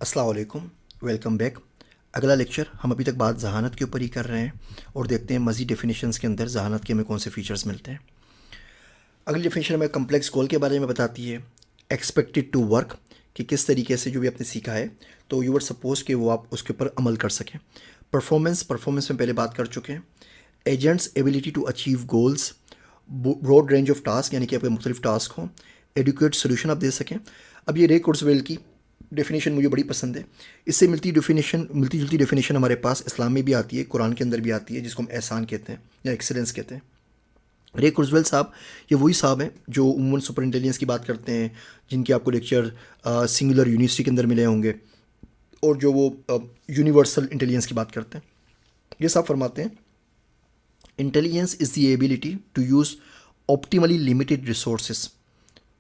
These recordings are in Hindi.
अस्सलाम वालेकुम, वेलकम बैक। अगला लेक्चर हम अभी तक बात जहानत के ऊपर ही कर रहे हैं और देखते हैं मज़ीद डेफिनेशंस के अंदर जहानत के हमें कौन से फीचर्स मिलते हैं। अगली डेफिनेशन हमें कम्प्लेक्स गोल के बारे में बताती है। एक्सपेक्टेड टू वर्क, कि किस तरीके से जो भी आपने सीखा है तो यू वर सपोज कि वो आप उसके ऊपर अमल कर सकें। परफॉर्मेंस में पहले बात कर चुके हैं। Agents ability to achieve goals, broad range of task, यानी कि आपके मुख्तलिफ टास्क हों। एडुकेट सोल्यूशन आप दे सकें। अब ये रे कुर्ज़वेल की डेफिनेशन मुझे बड़ी पसंद है। इससे मिलती जुलती डेफिनेशन हमारे पास इस्लाम में भी आती है, कुरान के अंदर भी आती है, जिसको हम एहसान कहते हैं या एक्सीलेंस कहते हैं। रे कुर्ज़वेल साहब ये वही साहब हैं जो उमूमन सुपर इंटेलिजेंस की बात करते हैं, जिनके आपको लेक्चर सिंगुलर यूनिवर्सिटी के अंदर मिले होंगे, और जो वो यूनिवर्सल इंटेलिजेंस की बात करते हैं। ये साहब फरमाते हैं, intelligence is the ability to use optimally limited resources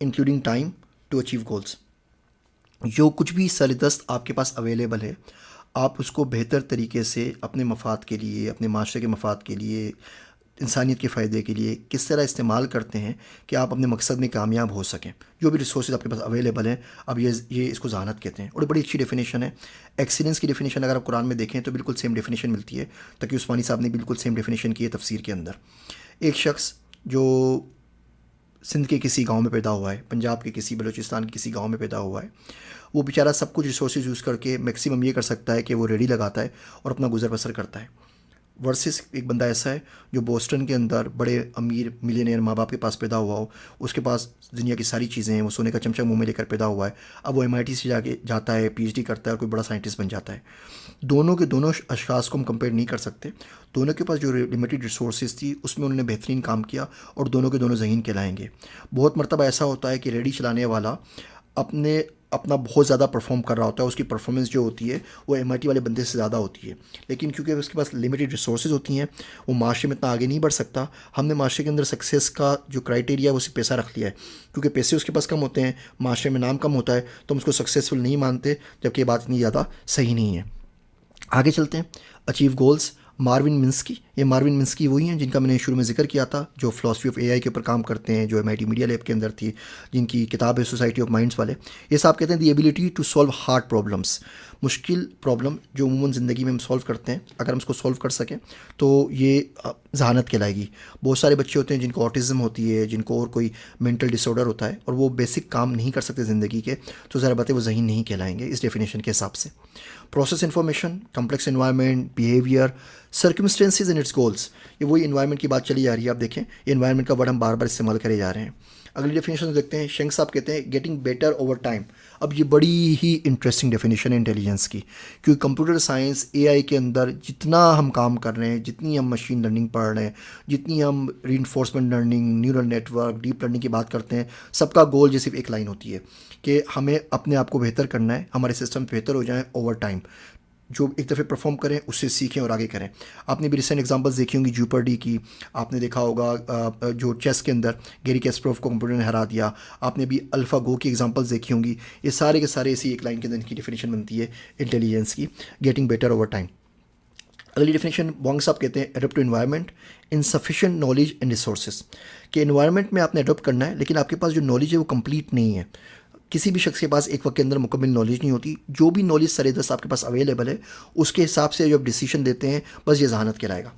including time to achieve goals. जो कुछ भी सरदस्त आपके पास अवेलेबल है, आप उसको बेहतर तरीके से अपने मफाद के लिए, अपने माशरे के मफाद के लिए, इंसानियत के फ़ायदे के लिए किस तरह इस्तेमाल करते हैं कि आप अपने मकसद में कामयाब हो सकें। जो भी रिसोर्सेज आपके पास अवेलेबल हैं, अब ये इसको जहानत कहते हैं, और बड़ी अच्छी डेफिनेशन है। एक्सीलेंस की डेफिनेशन अगर आप कुरान में देखें तो बिल्कुल सेम डेफिनेशन मिलती है। तकी उस्मानी साहब ने बिल्कुल सेम डेफिनेशन की है तफसीर के अंदर। एक शख्स जो सिंध के किसी गांव में पैदा हुआ है, पंजाब के किसी, बलूचिस्तान के किसी गांव में पैदा हुआ है, वो बेचारा सब कुछ रिसोर्सेज यूज़ करके मैक्सिमम ये कर सकता है कि वो रेडी लगाता है और अपना गुजर बसर करता है। वर्सेस एक बंदा ऐसा है जो बोस्टन के अंदर बड़े अमीर मिलियनेयर माँ बाप के पास पैदा हुआ हो, उसके पास दुनिया की सारी चीज़ें हैं, वो सोने का चमचा मुंह में लेकर पैदा हुआ है। अब वो MIT से जाता है, PhD करता है और कोई बड़ा साइंटिस्ट बन जाता है। दोनों के दोनों अशखास को हम कंपेयर नहीं कर सकते। दोनों के पास जो लिमिटेड रिसोर्सेज थी उसमें उन्होंने बेहतरीन काम किया और दोनों के दोनों ज़हीन कहलाएंगे। बहुत मरतबा ऐसा होता है कि रेडी चलाने वाला अपना बहुत ज़्यादा परफॉर्म कर रहा होता है, उसकी परफॉर्मेंस जो होती है वो MIT वाले बंदे से ज़्यादा होती है, लेकिन क्योंकि उसके पास लिमिटेड रिसोर्सेज होती हैं वो माशरे में इतना आगे नहीं बढ़ सकता। हमने माशरे के अंदर सक्सेस का जो क्राइटेरिया है वो सिर्फ पैसा रख लिया है, क्योंकि पैसे उसके पास कम होते हैं, माशरे में नाम कम होता है, तो हम उसको सक्सेसफुल नहीं मानते, जबकि ये बात इतनी ज़्यादा सही नहीं है। आगे चलते हैं। Achieve goals, Marvin Minsky. ये मार्विन मिन्स्की वही हैं जिनका मैंने शुरू में जिक्र किया था, जो फ़िलासफ़ी ऑफ AI के ऊपर काम करते हैं, जो MIT मीडिया लैब के अंदर थी, जिनकी किताब है सोसाइटी ऑफ माइंड्स वाले। ये साहब कहते हैं the ability to solve hard problems. मुश्किल प्रॉब्लम जो अमूमन ज़िंदगी में हम सॉल्व करते हैं, अगर हम उसको सॉल्व कर सकें तो ये जहानत कहलाएगी। बहुत सारे बच्चे होते हैं जिनको ऑटिज़म होती है, जिनको और कोई मेंटल डिसऑर्डर होता है, और वो बेसिक काम नहीं कर सकते ज़िंदगी के, तो ज़रा बातें वो ज़हीन नहीं कहलाएंगे इस डेफिनेशन के हिसाब से। Process information, complex environment, behaviour, circumstances and it's goals. ये वही इन्वायरमेंट की बात चली जा रही है। आप देखें ये इन्वायरमेंट का वर्ड हम बार बार इस्तेमाल करे जा रहे हैं। अगली डेफिनेशन देखते हैं। शेंग साहब कहते हैं गेटिंग बेटर ओवर टाइम। अब ये बड़ी ही इंटरेस्टिंग डेफिनेशन है इंटेलिजेंस की, क्योंकि कंप्यूटर साइंस AI के अंदर जितना हम काम कर रहे हैं, जितनी हम मशीन लर्निंग पढ़ रहे हैं, जितनी हम reinforcement learning, neural network, deep learning की बात करते हैं, सबका गोल जो सिर्फ एक लाइन होती है कि हमें अपने आप को बेहतर करना है, हमारे सिस्टम बेहतर हो जाए ओवर टाइम। जो एक दफ़े परफॉर्म करें उससे सीखें और आगे करें। आपने भी रिसेंट एग्जांपल्स देखी होंगी ज्यूपर्डी की, आपने देखा होगा जो चेस के अंदर गैरी कैस्परोव को कंप्यूटर ने हरा दिया, आपने भी अल्फ़ा गो की एग्जांपल्स देखी होंगी। ये सारे के सारे इसी एक लाइन के अंदर इनकी डेफिनेशन बनती है इंटेलिजेंस की, गेटिंग बेटर ओवर टाइम। अगली डेफिनेशन वांग साहब कहते हैं adopt to environment, insufficient knowledge and resources. कि इन्वायरमेंट में आपने अडोप्ट करना है, लेकिन आपके पास जो नॉलेज है वो कंप्लीट नहीं है। किसी भी शख्स के पास एक वक्त के अंदर मुकम्मल नॉलेज नहीं होती। जो भी नॉलेज सरेदस्त आपके पास अवेलेबल है उसके हिसाब से जो आप डिसीजन देते हैं, बस ये जहानत कहलाएगा।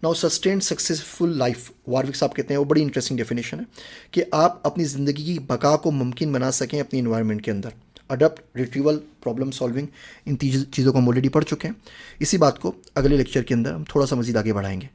Now sustained successful life, Warwick साहब कहते हैं, वो बड़ी इंटरेस्टिंग डेफिनेशन है कि आप अपनी ज़िंदगी की बका को मुमकिन बना सकें अपनी इन्वायरमेंट के अंदर। अडप्ट, रिट्रीवल, प्रॉब्लम सॉल्विंग, इन चीज़ों को हम ऑलरेडी पढ़ चुके हैं। इसी बात को अगले लेक्चर के अंदर हम थोड़ा सा मज़ीद आगे बढ़ाएंगे।